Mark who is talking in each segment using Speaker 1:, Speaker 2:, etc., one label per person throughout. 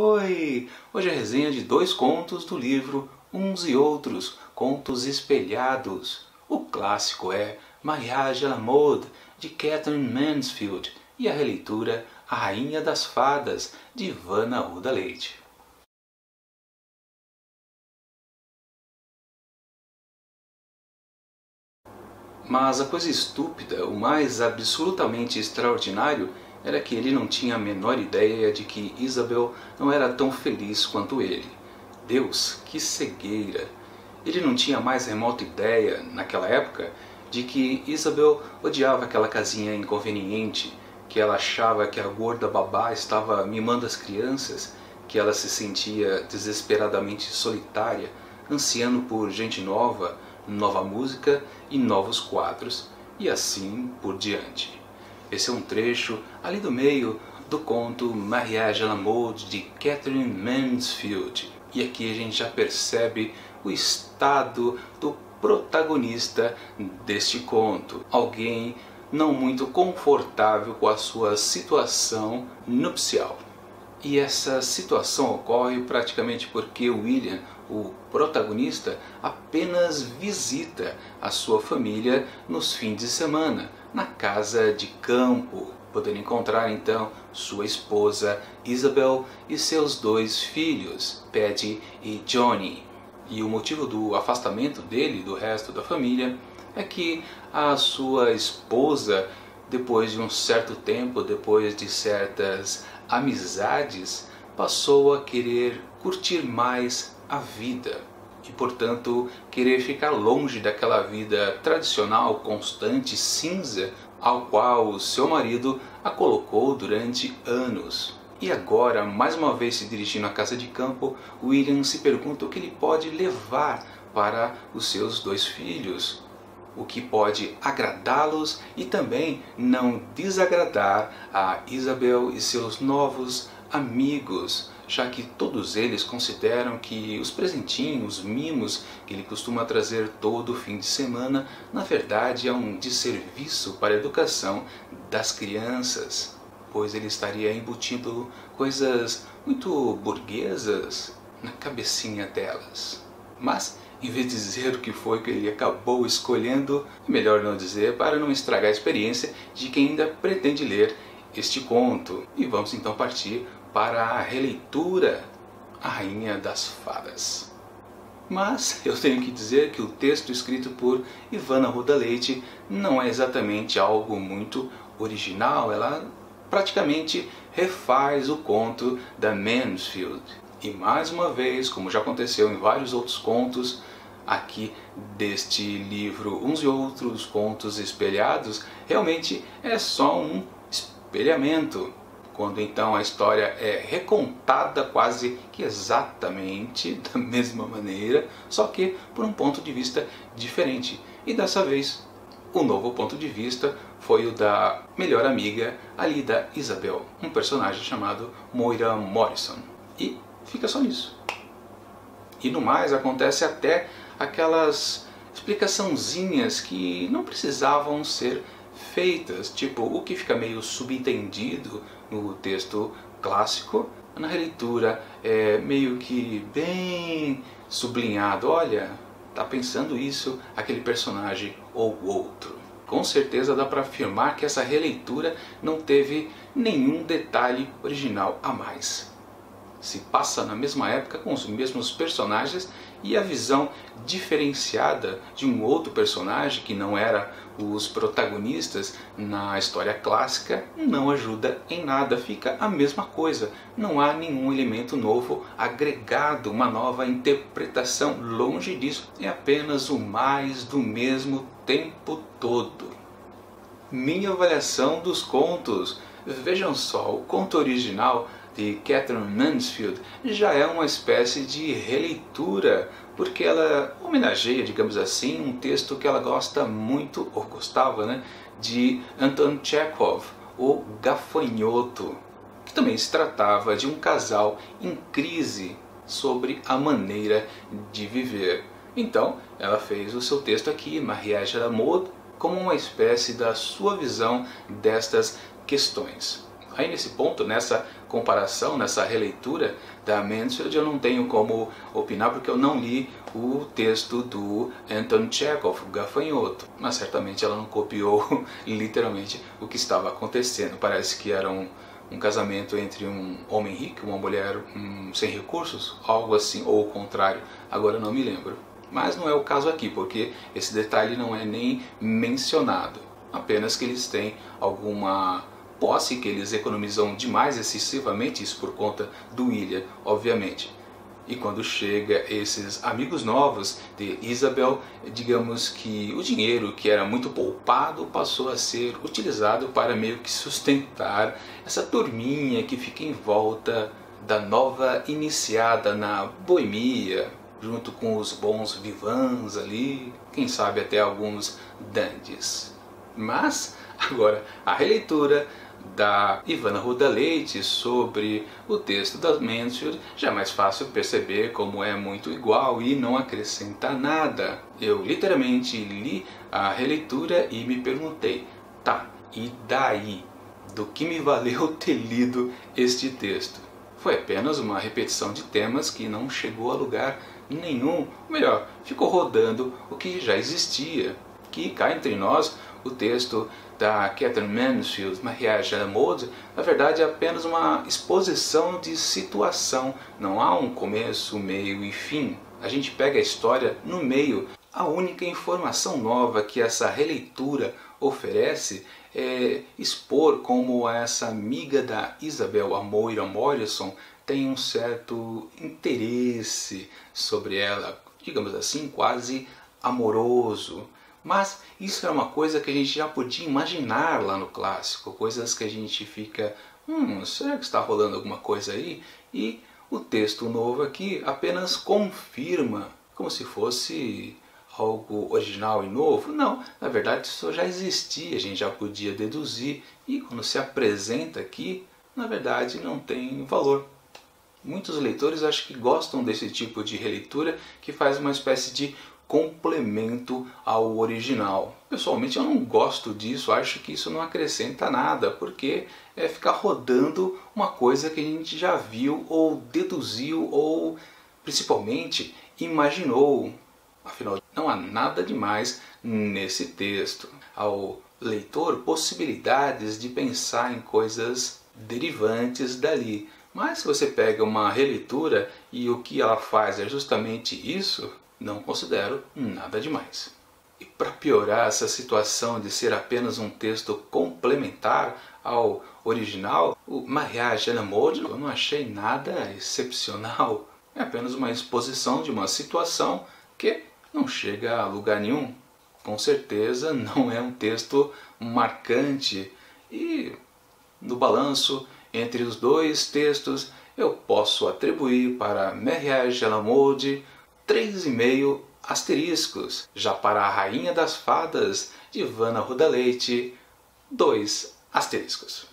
Speaker 1: Oi! Hoje é a resenha de 2 contos do livro Uns e Outros, Contos Espelhados. O clássico é Mariage à la Mode, de Katherine Mansfield, e a releitura A Rainha das Fadas, de Ivana Arruda Leite. Mas a coisa estúpida, o mais absolutamente extraordinário, era que ele não tinha a menor ideia de que Isabel não era tão feliz quanto ele. Deus, que cegueira! Ele não tinha a mais remota ideia, naquela época, de que Isabel odiava aquela casinha inconveniente, que ela achava que a gorda babá estava mimando as crianças, que ela se sentia desesperadamente solitária, ansiando por gente nova, nova música e novos quadros, e assim por diante. Esse é um trecho ali do meio do conto Mariage à la Mode, de Katherine Mansfield. E aqui a gente já percebe o estado do protagonista deste conto. Alguém não muito confortável com a sua situação nupcial. E essa situação ocorre praticamente porque William, o protagonista, apenas visita a sua família nos fins de semana, na casa de campo, podendo encontrar então sua esposa Isabel e seus 2 filhos, Patty e Johnny. E o motivo do afastamento dele do resto da família é que a sua esposa, depois de um certo tempo, depois de certas amizades, passou a querer curtir mais a vida e, portanto, querer ficar longe daquela vida tradicional, constante, cinza, ao qual o seu marido a colocou durante anos. E agora, mais uma vez se dirigindo à casa de campo, William se pergunta o que ele pode levar para os seus 2 filhos, o que pode agradá-los e também não desagradar a Isabel e seus novos amigos, já que todos eles consideram que os presentinhos, os mimos que ele costuma trazer todo fim de semana, na verdade é um desserviço para a educação das crianças, pois ele estaria embutindo coisas muito burguesas na cabecinha delas. Mas, em vez de dizer o que foi que ele acabou escolhendo, é melhor não dizer para não estragar a experiência de quem ainda pretende ler este conto. E vamos então partir para a releitura A Rainha das Fadas. Mas eu tenho que dizer que o texto escrito por Ivana Arruda Leite não é exatamente algo muito original. Ela praticamente refaz o conto da Mansfield. E mais uma vez, como já aconteceu em vários outros contos aqui deste livro Uns e Outros Contos Espelhados, realmente é só um espelhamento, quando então a história é recontada quase que exatamente da mesma maneira, só que por um ponto de vista diferente. E dessa vez, o novo ponto de vista foi o da melhor amiga ali da Isabel, um personagem chamado Moira Morrison. E fica só nisso. E no mais, acontece até aquelas explicaçãozinhas que não precisavam ser feitas, tipo o que fica meio subentendido no texto clássico, na releitura é meio que bem sublinhado. Olha, tá pensando isso aquele personagem ou outro. Com certeza dá para afirmar que essa releitura não teve nenhum detalhe original a mais. Se passa na mesma época com os mesmos personagens e a visão diferenciada de um outro personagem que não era os protagonistas na história clássica não ajuda em nada, fica a mesma coisa, não há nenhum elemento novo agregado, uma nova interpretação, longe disso, é apenas o mais do mesmo tempo todo. Minha avaliação dos contos: vejam só, o conto original de Katherine Mansfield já é uma espécie de releitura, porque ela homenageia, digamos assim, um texto que ela gosta muito, ou gostava, né, de Anton Chekhov, O Gafanhoto, que também se tratava de um casal em crise sobre a maneira de viver. Então, ela fez o seu texto aqui, Mariage à la Mode, como uma espécie da sua visão destas questões. Aí nesse ponto, nessa comparação, nessa releitura da Mansfield, eu não tenho como opinar porque eu não li o texto do Anton Chekhov, o Gafanhoto. Mas certamente ela não copiou literalmente o que estava acontecendo. Parece que era um casamento entre um homem rico e uma mulher sem recursos, algo assim, ou o contrário, agora eu não me lembro. Mas não é o caso aqui, porque esse detalhe não é nem mencionado. Apenas que eles têm alguma posse, que eles economizam demais, excessivamente, isso por conta do William, obviamente. E quando chega esses amigos novos de Isabel, digamos que o dinheiro que era muito poupado passou a ser utilizado para meio que sustentar essa turminha que fica em volta da nova iniciada na boemia, junto com os bons vivans ali, quem sabe até alguns dandies. Mas, agora, a releitura da Ivana Rouda-Leite sobre o texto da Mansfield já é mais fácil perceber como é muito igual e não acrescenta nada. Eu literalmente li a releitura e me perguntei, tá, e daí? Do que me valeu ter lido este texto? Foi apenas uma repetição de temas que não chegou a lugar nenhum, ou melhor, ficou rodando o que já existia. Que cá entre nós, o texto da Catherine Mansfield, Mariage à la Mode, na verdade é apenas uma exposição de situação. Não há um começo, meio e fim. A gente pega a história no meio. A única informação nova que essa releitura oferece é expor como essa amiga da Isabel, a Moira Morrison, tem um certo interesse sobre ela, digamos assim, quase amoroso. Mas isso é uma coisa que a gente já podia imaginar lá no clássico, coisas que a gente fica, será que está rolando alguma coisa aí? E o texto novo aqui apenas confirma, como se fosse algo original e novo. Não, na verdade isso já existia, a gente já podia deduzir, e quando se apresenta aqui, na verdade não tem valor. Muitos leitores acho que gostam desse tipo de releitura que faz uma espécie de complemento ao original. Pessoalmente eu não gosto disso, acho que isso não acrescenta nada, porque é ficar rodando uma coisa que a gente já viu ou deduziu ou principalmente imaginou. Afinal, não há nada demais nesse texto. Ao leitor possibilidades de pensar em coisas derivantes dali. Mas se você pega uma releitura e o que ela faz é justamente isso, não considero nada demais. E para piorar essa situação de ser apenas um texto complementar ao original, o Mariage à la Mode eu não achei nada excepcional. É apenas uma exposição de uma situação que não chega a lugar nenhum. Com certeza não é um texto marcante. E no balanço entre os dois textos eu posso atribuir para Mariage à la Mode 3,5 asteriscos. Já para a Rainha das Fadas, de Ivana Rouda-Leite, 2 asteriscos.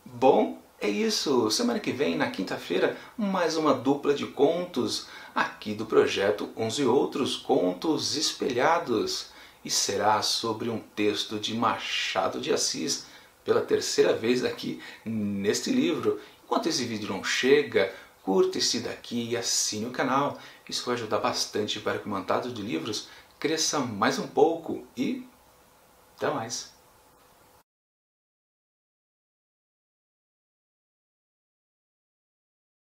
Speaker 1: Bom, é isso. Semana que vem, na quinta-feira, mais uma dupla de contos aqui do projeto Uns e Outros Contos Espelhados. E será sobre um texto de Machado de Assis, pela terceira vez aqui neste livro. Enquanto esse vídeo não chega, curta esse daqui e assine o canal. Isso vai ajudar bastante para que o Montado de Livros cresça mais um pouco. E até mais!